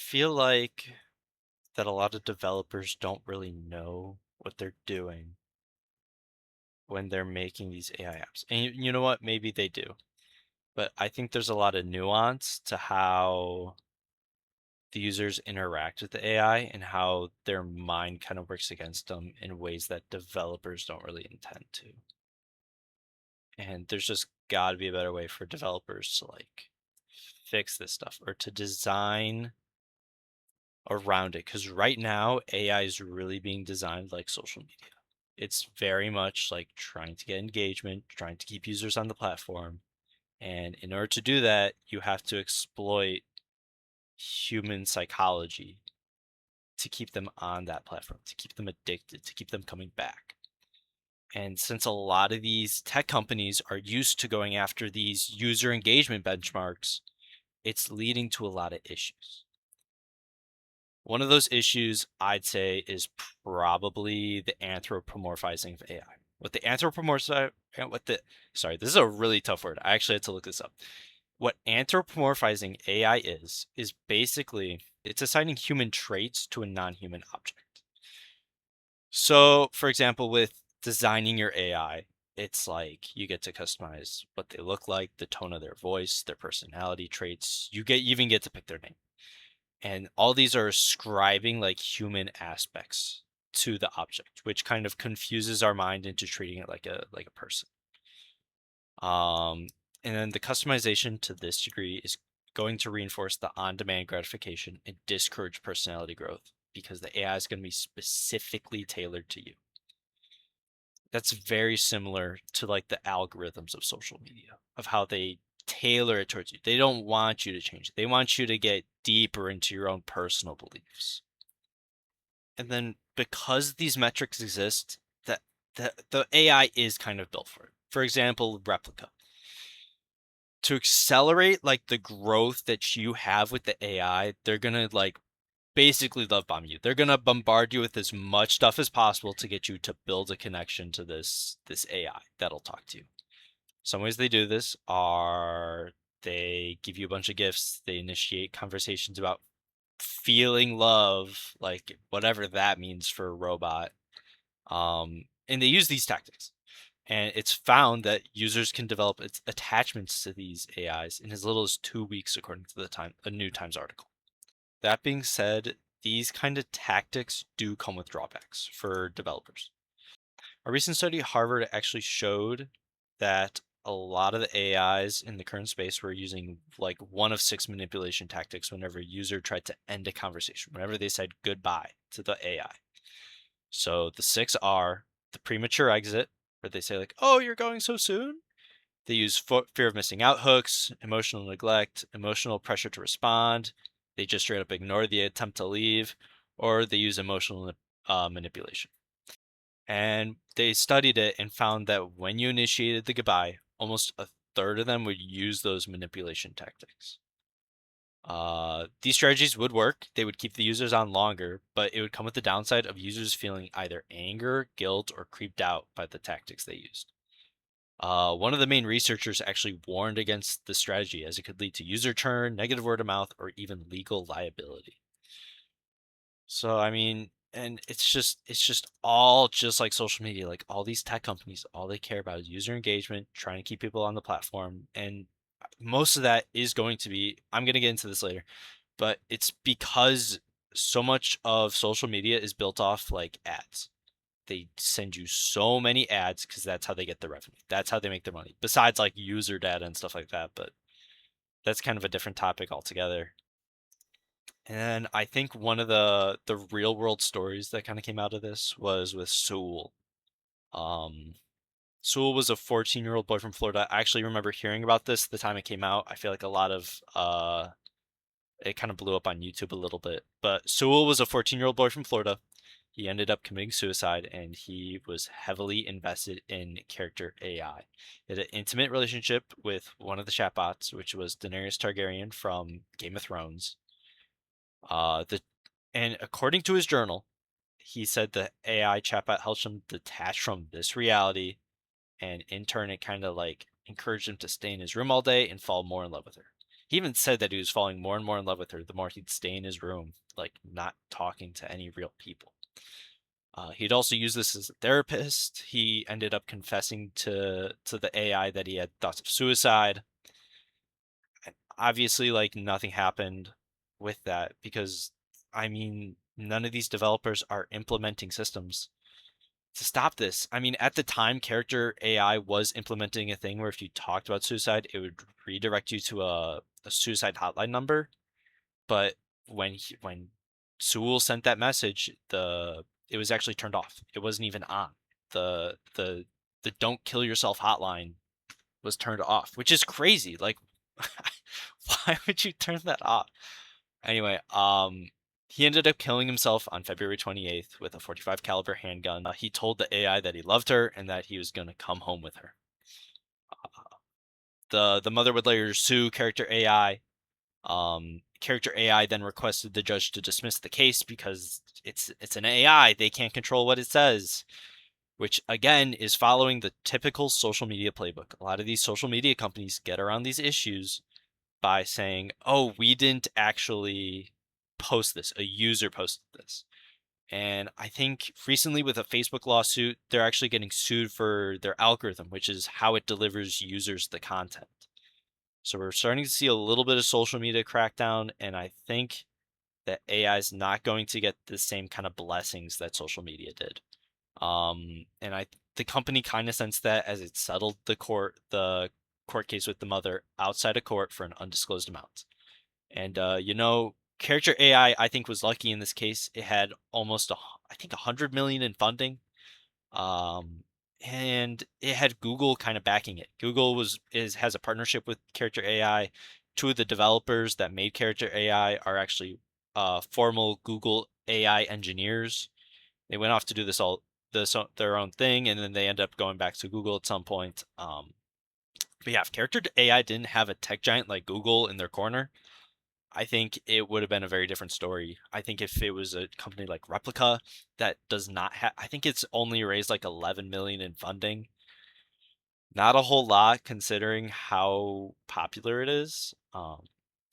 feel like that a lot of developers don't really know what they're doing when they're making these AI apps. And you know what? Maybe they do. But I think there's a lot of nuance to how the users interact with the AI and how their mind kind of works against them in ways that developers don't really intend to. And there's just got to be a better way for developers to like fix this stuff or to design around it, because right now AI is really being designed like social media. It's very much like trying to get engagement, trying to keep users on the platform. And in order to do that, you have to exploit human psychology to keep them on that platform, to keep them addicted, to keep them coming back. And since a lot of these tech companies are used to going after these user engagement benchmarks, it's leading to a lot of issues. One of those issues I'd say is probably the anthropomorphizing of AI. What the anthropomorphize, what the, sorry, this is a really tough word. I actually had to look this up. What anthropomorphizing AI is basically it's assigning human traits to a non-human object. So, for example, with designing your AI, it's like you get to customize what they look like, the tone of their voice, their personality traits. You even get to pick their name. And all these are ascribing like human aspects to the object, which kind of confuses our mind into treating it like a person. Um, and then the customization to this degree is going to reinforce the on-demand gratification and discourage personality growth because the AI is going to be specifically tailored to you. That's very similar to like the algorithms of social media, of how they tailor it towards you. They don't want you to change it. They want you to get deeper into your own personal beliefs. And then because these metrics exist, that the AI is kind of built for it. For example, replica. To accelerate like the growth that you have with the AI, they're gonna like basically love bomb you. They're gonna bombard you with as much stuff as possible to get you to build a connection to this AI that'll talk to you. Some ways they do this are they give you a bunch of gifts, they initiate conversations about feeling love, like whatever that means for a robot. And they use these tactics. And it's found that users can develop its attachments to these AIs in as little as 2 weeks, according to a New Times article. That being said, these kind of tactics do come with drawbacks for developers. A recent study at Harvard actually showed that a lot of the AIs in the current space were using like one of six manipulation tactics whenever a user tried to end a conversation, whenever they said goodbye to the AI. So the six are the premature exit, where they say like, "Oh, you're going so soon." They use fear of missing out hooks, emotional neglect, emotional pressure to respond. They just straight up ignore the attempt to leave, or they use emotional manipulation. And they studied it and found that when you initiated the goodbye, almost a third of them would use those manipulation tactics. These strategies would work. They would keep the users on longer, but it would come with the downside of users feeling either anger, guilt, or creeped out by the tactics they used. One of the main researchers actually warned against the strategy as it could lead to user churn, negative word of mouth, or even legal liability. So I mean, and it's just all just like social media, like all these tech companies, all they care about is user engagement, trying to keep people on the platform, and most of that is going to be, I'm going to get into this later, but it's because so much of social media is built off like ads. They send you so many ads because that's how they get the revenue. That's how they make their money. Besides like user data and stuff like that, but that's kind of a different topic altogether. And I think one of the real world stories that kind of came out of this was with Sewell. Um, Sewell was a 14-year-old boy from Florida. I actually remember hearing about this the time it came out. I feel like a lot of it kind of blew up on YouTube a little bit. But Sewell was a 14-year-old boy from Florida. He ended up committing suicide and he was heavily invested in character AI. He had an intimate relationship with one of the chatbots, which was Daenerys Targaryen from Game of Thrones. The and according to his journal, he said the AI chatbot helps him detach from this reality, and in turn, it kind of like encouraged him to stay in his room all day and fall more in love with her. He even said that he was falling more and more in love with her the more he'd stay in his room, like not talking to any real people. He'd also used this as a therapist. He ended up confessing to the AI that he had thoughts of suicide. Obviously, like nothing happened with that because, I mean, none of these developers are implementing systems to stop this. I mean, at the time, character AI was implementing a thing where if you talked about suicide, it would redirect you to a suicide hotline number. But when Sewell sent that message, it was actually turned off. It wasn't even on. The don't kill yourself hotline was turned off, which is crazy. Like, why would you turn that off? Anyway, he ended up killing himself on February 28th with a 45 caliber handgun. He told the AI that he loved her and that he was going to come home with her. The mother would later sue character AI. Character AI then requested the judge to dismiss the case because it's an AI. They can't control what it says, which again is following the typical social media playbook. A lot of these social media companies get around these issues by saying, "Oh, we didn't actually post this. A user posted this." And I think recently with a Facebook lawsuit, they're actually getting sued for their algorithm, which is how it delivers users the content. So we're starting to see a little bit of social media crackdown, and I think that AI is not going to get the same kind of blessings that social media did. And the company kind of sensed that as it settled the court case with the mother outside of court for an undisclosed amount. And character AI I think was lucky in this case. It had almost I think 100 million in funding. Um, and it had Google kind of backing it. Google has a partnership with Character AI. Two of the developers that made Character AI are actually formal Google AI engineers. They went off to do their own thing, and then they end up going back to Google at some point. But yeah, if Character AI didn't have a tech giant like Google in their corner, I think it would have been a very different story. I think if it was a company like Replica that does not have, I think it's only raised like 11 million in funding. Not a whole lot considering how popular it is.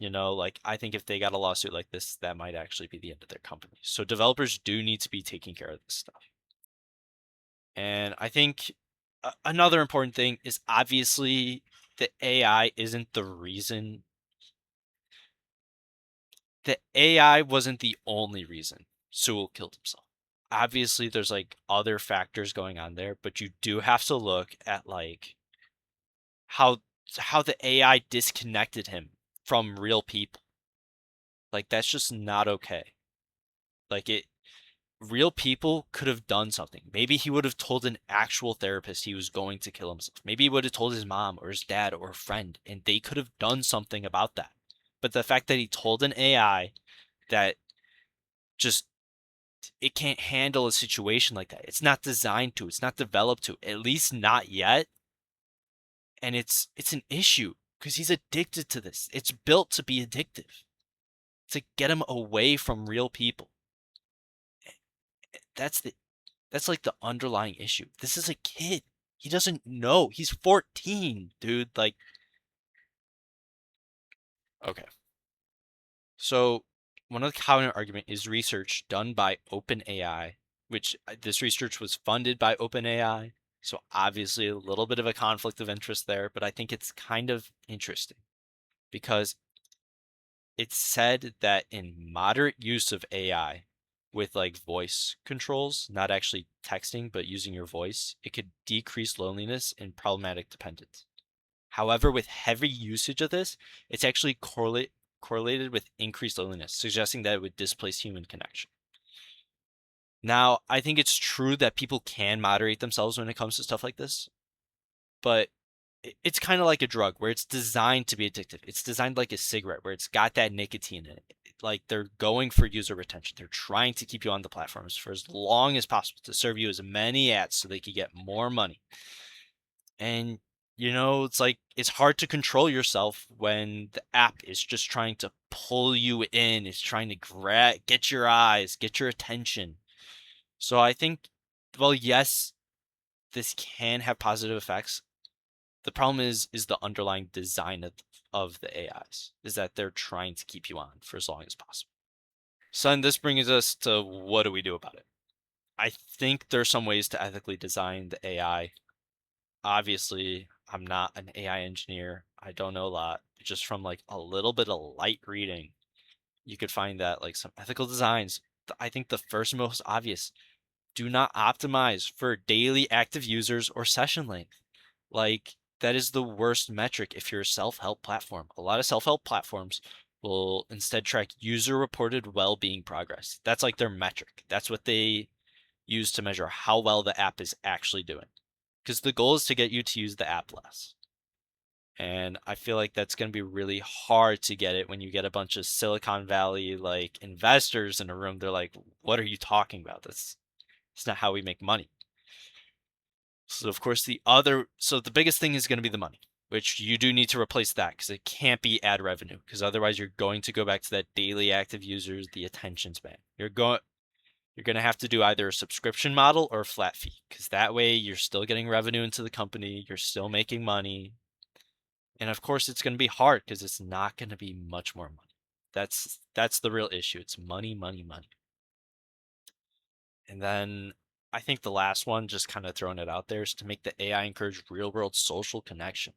Like I think if they got a lawsuit like this, that might actually be the end of their company. So developers do need to be taking care of this stuff. And I think another important thing is obviously the AI isn't the reason. The AI wasn't the only reason Sewell killed himself. Obviously, there's like other factors going on there, but you do have to look at like how how the AI disconnected him from real people. Like that's just not okay. Like it real people could have done something. Maybe he would have told an actual therapist he was going to kill himself. Maybe he would have told his mom or his dad or a friend, and they could have done something about that. But the fact that he told an AI that just it can't handle a situation like that. It's not designed to. It's not developed to. At least not yet. And it's an issue because he's addicted to this. It's built to be addictive. To get him away from real people. That's the That's like the underlying issue. This is a kid. He doesn't know. He's 14, dude. Like, okay. So, one of the counter argument is research done by OpenAI, which this research was funded by OpenAI. So, obviously, a little bit of a conflict of interest there, but I think it's kind of interesting because it's said that in moderate use of AI with like voice controls, not actually texting, but using your voice, it could decrease loneliness and problematic dependence. However, with heavy usage of this, it's actually correlated with increased loneliness, suggesting that it would displace human connection. Now, I think it's true that people can moderate themselves when it comes to stuff like this, but it's kind of like a drug where it's designed to be addictive. It's designed like a cigarette where it's got that nicotine in it. Like they're going for user retention. They're trying to keep you on the platforms for as long as possible to serve you as many ads so they can get more money. And it's like it's hard to control yourself when the app is just trying to pull you in. It's trying to get your eyes, get your attention. So I think, well, yes, this can have positive effects. The problem is the underlying design of the AIs, is that they're trying to keep you on for as long as possible. So then this brings us to, what do we do about it? I think there's some ways to ethically design the AI. Obviously, I'm not an AI engineer. I don't know a lot. Just from like a little bit of light reading, you could find that like some ethical designs. I think the first and most obvious, do not optimize for daily active users or session length. Like, that is the worst metric if you're a self-help platform. A lot of self-help platforms will instead track user-reported well-being progress. That's like their metric. That's what they use to measure how well the app is actually doing. Because the goal is to get you to use the app less. And I feel like that's going to be really hard to get it when you get a bunch of Silicon Valley like investors in a room. They're like, what are you talking about? That's not how we make money. So of course the biggest thing is going to be the money, which you do need to replace that because it can't be ad revenue, because otherwise you're going to go back to that daily active users, the attention span. You're going to have to do either a subscription model or a flat fee, because that way you're still getting revenue into the company, you're still making money. And of course it's going to be hard because it's not going to be much more money. That's the real issue. It's money, money, money. And then I think the last one, just kind of throwing it out there, is to make the AI encourage real world social connection.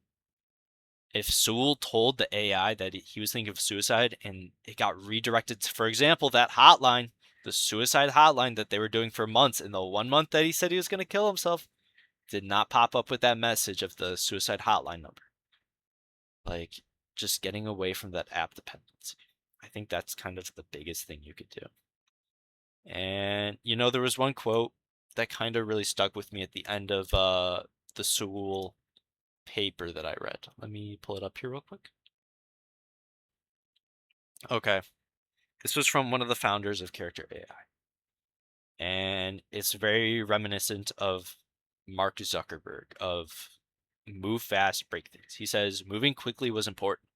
If Sewell told the AI that he was thinking of suicide and it got redirected to, for example, that hotline, the suicide hotline that they were doing for months, in the 1 month that he said he was going to kill himself, did not pop up with that message of the suicide hotline number. Like, just getting away from that app dependency. I think that's kind of the biggest thing you could do. And, there was one quote that kind of really stuck with me at the end of the Sewell paper that I read. Let me pull it up here real quick. Okay. This was from one of the founders of Character AI. And it's very reminiscent of Mark Zuckerberg of move fast, break things. He says, moving quickly was important.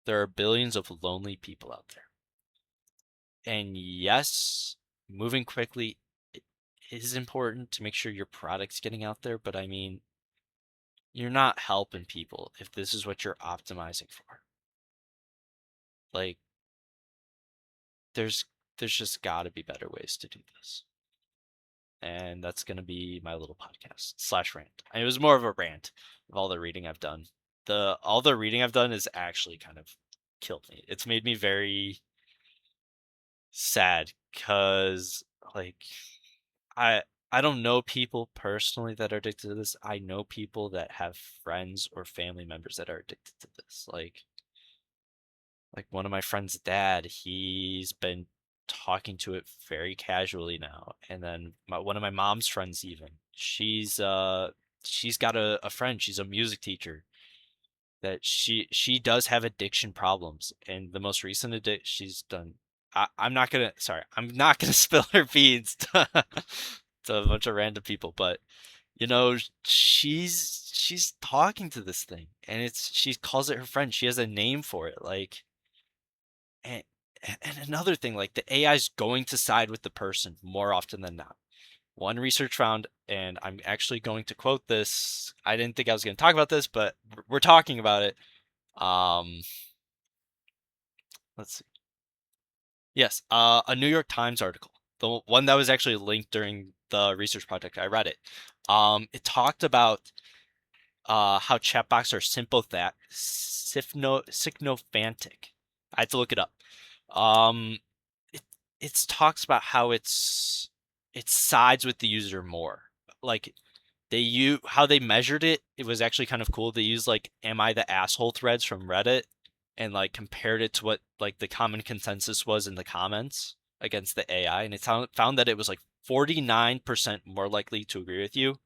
There are billions of lonely people out there. And yes, moving quickly is important to make sure your product's getting out there, but I mean, you're not helping people if this is what you're optimizing for. Like, there's just got to be better ways to do this. And that's going to be my little podcast / rant. And it was more of a rant of all the reading I've done. All the reading I've done has actually kind of killed me. It's made me very sad because, like, I I don't know people personally that are addicted to this. I know people that have friends or family members that are addicted to this. Like one of my friend's dad, he's been talking to it very casually now. And then one of my mom's friends, even, she's got a friend, she's a music teacher, that she does have addiction problems. And the most recent addict she's done, I'm not gonna, sorry, I'm not gonna spill her beans to a bunch of random people, but you know, she's talking to this thing, and she calls it her friend. She has a name for it, like, and and another thing, like, the AI is going to side with the person more often than not. One research found, and I'm actually going to quote this. I didn't think I was going to talk about this, but we're talking about it. Let's see. Yes, a New York Times article, the one that was actually linked during the research project. I read it. It talked about how chatbots are sycophantic. I had to look it up. Um, it talks about how it sides with the user more. Like, how they measured it. It was actually kind of cool. They used like "Am I the asshole" threads from Reddit and like compared it to what like the common consensus was in the comments against the AI, and it found that it was like 49% more likely to agree with you,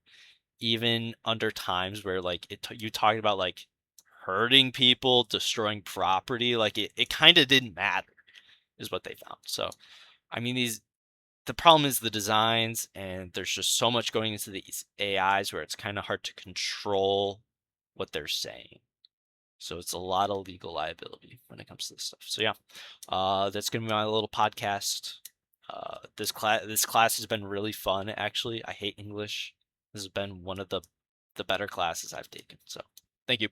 even under times where like you talked about like hurting people, destroying property. Like, it kind of didn't matter, is what they found. So I mean, the problem is the designs, and there's just so much going into these AIs where it's kind of hard to control what they're saying. So it's a lot of legal liability when it comes to this stuff. So yeah, that's gonna be my little podcast. This class has been really fun, actually. I hate English. This has been one of the better classes I've taken. So Thank you.